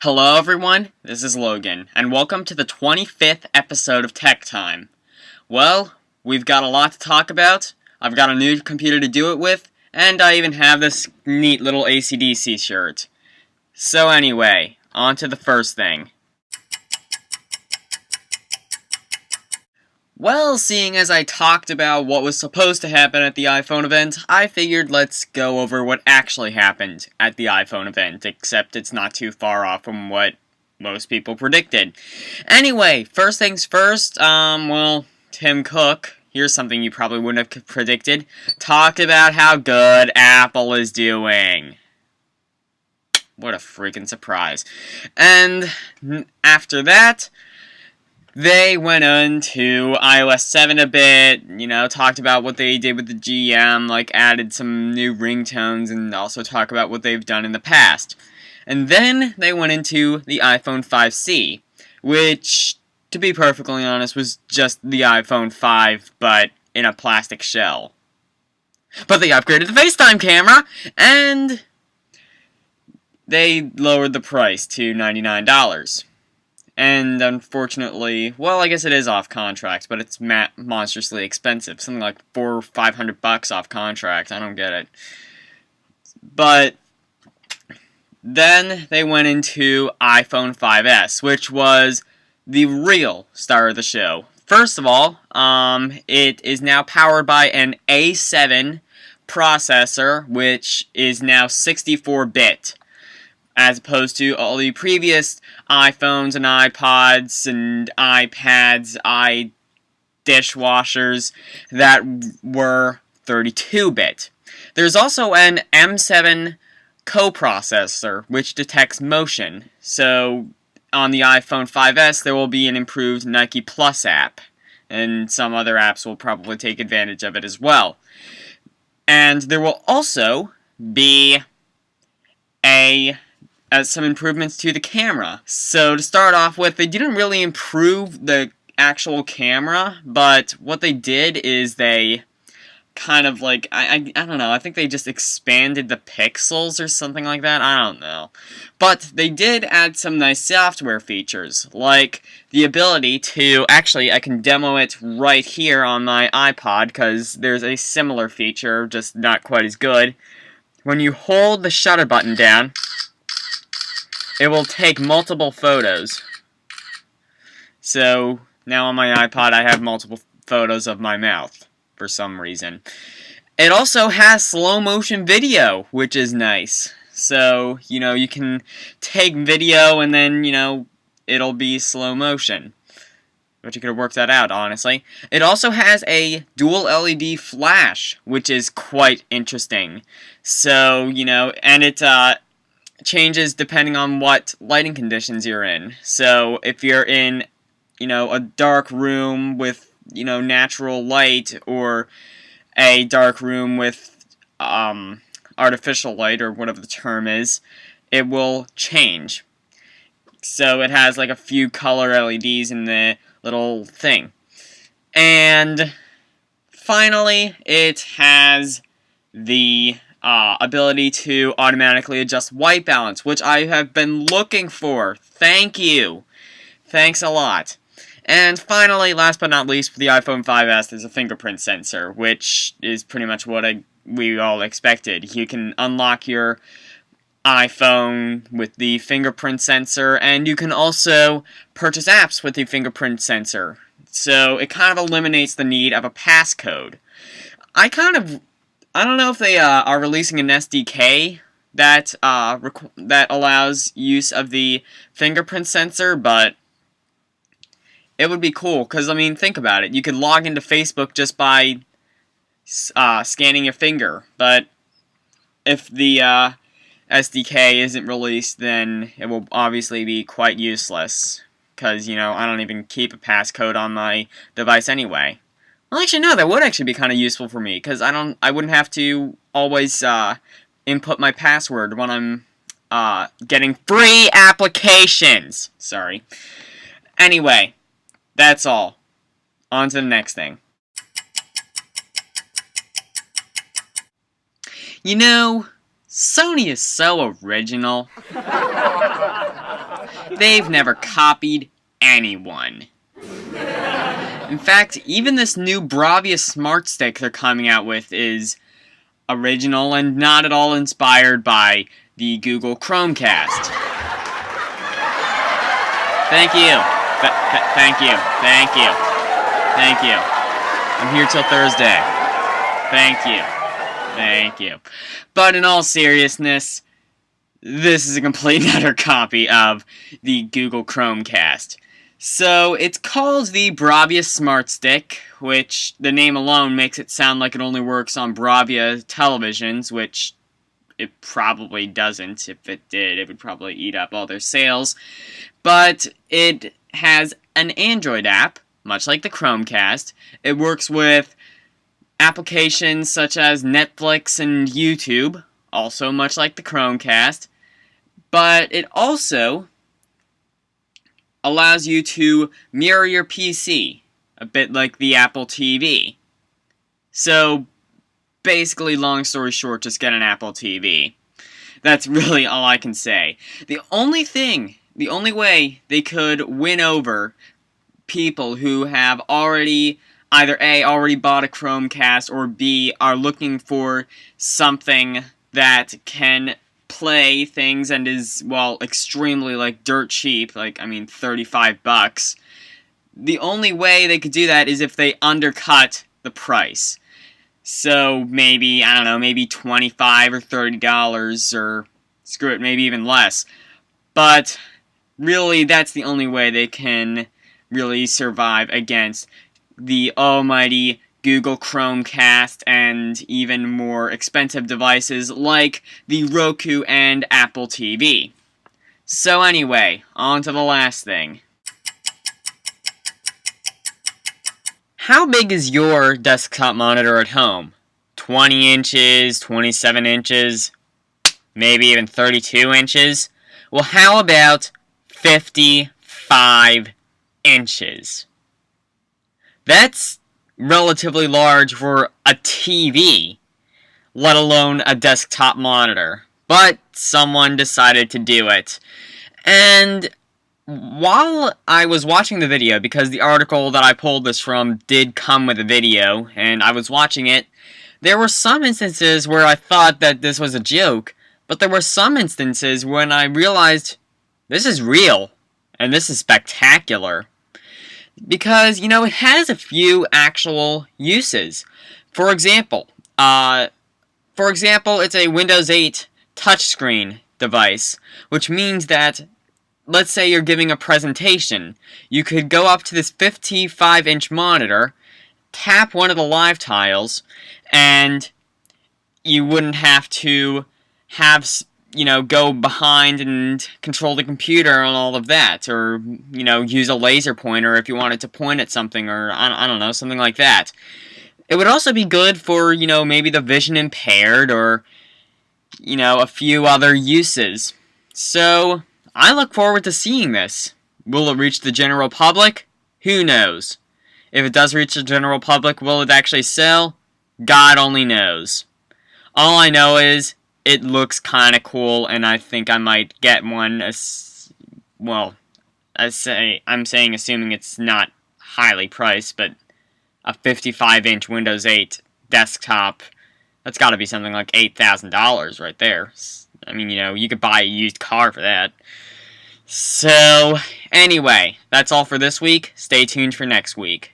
Hello everyone, this is Logan, and welcome to the 25th episode of Tech Time. Well, we've got a lot to talk about, I've got a new computer to do it with, and I even have this neat little AC/DC shirt. So anyway, on to the first thing. Well, seeing as I talked about what was supposed to happen at the iPhone event, I figured let's go over what actually happened at the iPhone event, except it's not too far off from what most people predicted. Anyway, first things first, Tim Cook, here's something you probably wouldn't have predicted, talked about how good Apple is doing. What a freaking surprise. And after that, they went into iOS 7 a bit, talked about what they did with the GM, added some new ringtones, and also talk about what they've done in the past. And then they went into the iPhone 5C, which, to be perfectly honest, was just the iPhone 5, but in a plastic shell. But they upgraded the FaceTime camera, and they lowered the price to $99. And unfortunately, well, I guess it is off contract, but it's monstrously expensive. Something like $400 or $500 off contract. I don't get it. But then they went into iPhone 5S, which was the real star of the show. First of all, it is now powered by an A7 processor, which is now 64-bit. As opposed to all the previous iPhones and iPods and iPads, dishwashers that were 32-bit. There's also an M7 coprocessor, which detects motion. So on the iPhone 5S, there will be an improved Nike Plus app. And some other apps will probably take advantage of it as well. And there will also be some improvements to the camera. So to start off with, they didn't really improve the actual camera, but what they did is they kind of I don't know, I think they just expanded the pixels or something like that, I don't know. But they did add some nice software features, like the ability to, actually I can demo it right here on my iPod, because there's a similar feature, just not quite as good. When you hold the shutter button down, it will take multiple photos. So now on my iPod I have multiple photos of my mouth for some reason. It also has slow motion video, which is nice. So, you can take video and then, it'll be slow motion. But you could have worked that out, honestly. It also has a dual LED flash, which is quite interesting. So, and it changes depending on what lighting conditions you're in. So if you're in, a dark room with, natural light, or a dark room with artificial light, or whatever the term is, it will change. So it has a few color LEDs in the little thing. And finally, it has the ability to automatically adjust white balance, which I have been looking for. Thank you. Thanks a lot. And finally, last but not least, for the iPhone 5S, there's a fingerprint sensor, which is pretty much what we all expected. You can unlock your iPhone with the fingerprint sensor, and you can also purchase apps with the fingerprint sensor. So it kind of eliminates the need of a passcode. I don't know if they are releasing an SDK that allows use of the fingerprint sensor, but it would be cool, because, think about it. You could log into Facebook just by scanning your finger, but if the SDK isn't released, then it will obviously be quite useless, because, I don't even keep a passcode on my device anyway. Well, actually, no, that would actually be kind of useful for me, because I wouldn't have to always input my password when I'm getting free applications. Sorry. Anyway, that's all. On to the next thing. Sony is so original. they've never copied anyone. In fact, even this new Bravia Smart Stick they're coming out with is original and not at all inspired by the Google Chromecast. Thank you. Thank you. Thank you. Thank you. I'm here till Thursday. Thank you. Thank you. But in all seriousness, this is a complete and utter copy of the Google Chromecast. So, it's called the Bravia Smart Stick, which the name alone makes it sound like it only works on Bravia televisions, which it probably doesn't. If it did, it would probably eat up all their sales. But it has an Android app, much like the Chromecast. It works with applications such as Netflix and YouTube, also much like the Chromecast. But it also allows you to mirror your PC, a bit like the Apple TV. So, basically, long story short, just get an Apple TV. That's really all I can say. The only way they could win over people who have already, either A, already bought a Chromecast, or B, are looking for something that can play things and is, well, extremely, dirt cheap, $35. The only way they could do that is if they undercut the price. So, maybe, I don't know, maybe $25 or $30, or screw it, maybe even less. But, really, that's the only way they can really survive against the almighty Google Chromecast and even more expensive devices like the Roku and Apple TV. So anyway, on to the last thing. How big is your desktop monitor at home? 20 inches, 27 inches, maybe even 32 inches? Well, how about 55 inches? That's relatively large for a TV, let alone a desktop monitor. But someone decided to do it. And while I was watching the video, because the article that I pulled this from did come with a video, and I was watching it, there were some instances where I thought that this was a joke, but there were some instances when I realized this is real, and this is spectacular. Because, it has a few actual uses. For example, it's a Windows 8 touchscreen device, which means that, let's say you're giving a presentation, you could go up to this 55-inch monitor, tap one of the live tiles, and you wouldn't have to go behind and control the computer and all of that, or, use a laser pointer if you wanted to point at something, or, I don't know, something like that. It would also be good for, maybe the vision impaired, or, a few other uses. So, I look forward to seeing this. Will it reach the general public? Who knows? If it does reach the general public, will it actually sell? God only knows. All I know is, it looks kind of cool, and I think I might get one. I'm saying assuming it's not highly priced, but a 55-inch Windows 8 desktop, that's got to be something like $8,000 right there. I mean, you could buy a used car for that. So, anyway, that's all for this week. Stay tuned for next week.